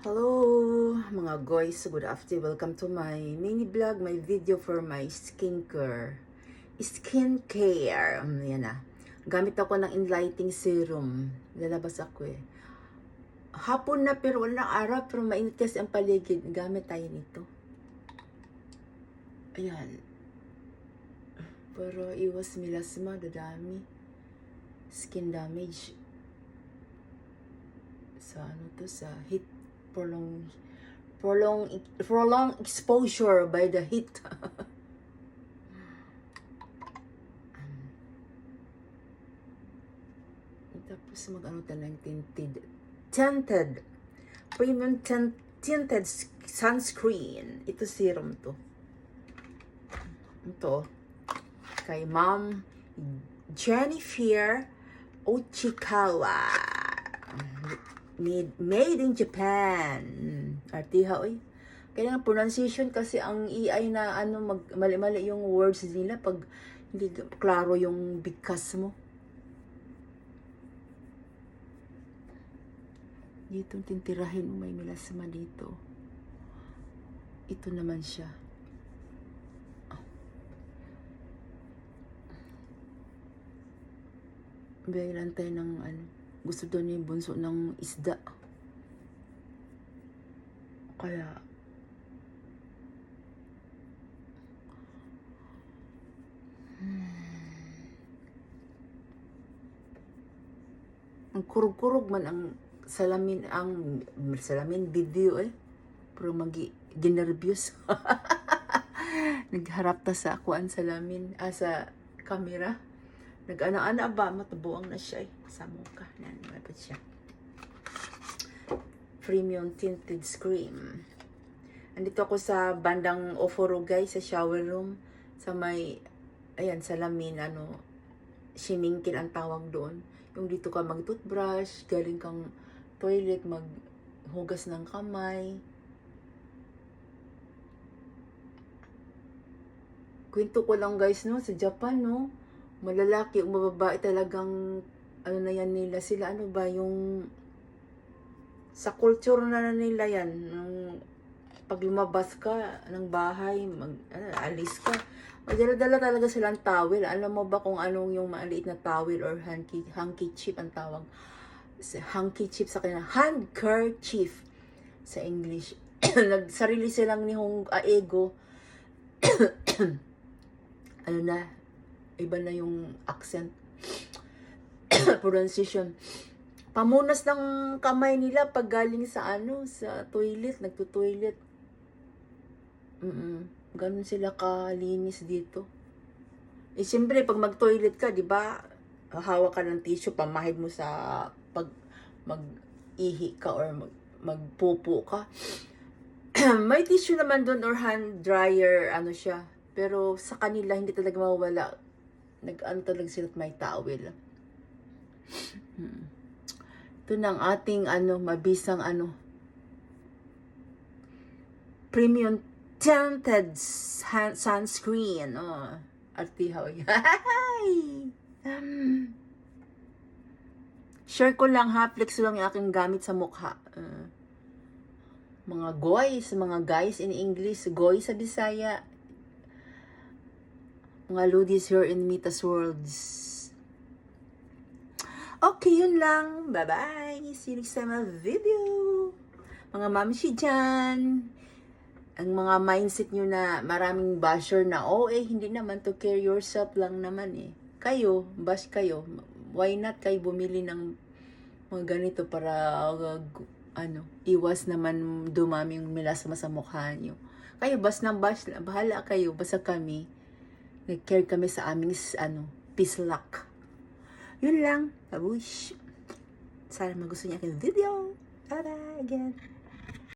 Hello mga guys, good afternoon. Welcome to my mini vlog, my video for my skincare. Yan na. Gamit ako ng Enlightening Serum. Lalabas ako eh. Hapon na pero walang araw, pero mainit kasi ang paligid. Gamit tayo nito. Ayan. Pero iwas melasma, dadami. Skin damage. Sa sa heat. Prolonged exposure by the heat. Tapos mag-ano talang tinted premium tinted sunscreen. Ito serum to. Ito kay Ma'am Jennifer Ochikawa. Made in Japan. Artiha, oy. Kaya nga pronunciation kasi ang EI na mali-mali yung words nila pag hindi klaro yung bigkas mo. Dito tintirahin mo, may melasma dito. Ito naman siya. Bigyan tayo ng gusto doon yung bunso ng isda. Kaya ang kurug-kurug man ang salamin video eh. Pero ginervyos. Nagharap ta sa akuan salamin sa camera. Nag-ana-ana ba? Matabuang na siya eh. Sa mukha. Malapit siya. Premium tinted cream. Andito ako sa bandang Oforo guys, sa shower room. Sa may, ayan, salamin, siningkin ang tawag doon. Yung dito ka mag-toothbrush, galing kang toilet, maghugas ng kamay. Kwento ko lang guys, no, sa Japan, no, malalaki o mababae talagang na yan nila sila, yung sa culture na nila yan, pag lumabas ka ng bahay, alis ka, magdala-dala talaga silang towel. Alam mo ba kung anong yung maliit na towel or handkerchief ang tawag? Handkerchief sa kanila, handkerchief sa English. Nagsarili silang nihong ego. Iba na yung accent. Pronunciation. Pamunas ng kamay nila pag galing sa sa toilet, nagto-toilet. Ganun sila kalinis dito. Eh siyempre pag mag-toilet ka, 'di ba? Hawak ka ng tissue, pamahid mo sa pag mag-ihi ka or magpupo ka. May tissue naman doon or hand dryer, siya. Pero sa kanila hindi talaga mawala. Talaga sila at may towel. Ito na ang ating mabisang premium tinted sunscreen. Artihoy. Share ko lang ha, flex lang yung aking gamit sa mukha. Mga guys in English, goy sa Bisaya. Mga lodies here in Mita's Worlds. Okay, yun lang. Bye-bye. See you next time on video. Mga mamsi dyan. Ang mga mindset nyo na maraming basher na, hindi naman, to care yourself lang naman eh. Kayo, bash kayo. Why not kayo bumili ng mga ganito para, iwas naman dumami yung melasma sa mukha nyo. Kayo, bash ng bash, bahala kayo, basta kami. Nag-care kami sa aming, peace luck. Yun lang. Babush. Sana magustuhan niya aking video. Bye-bye again.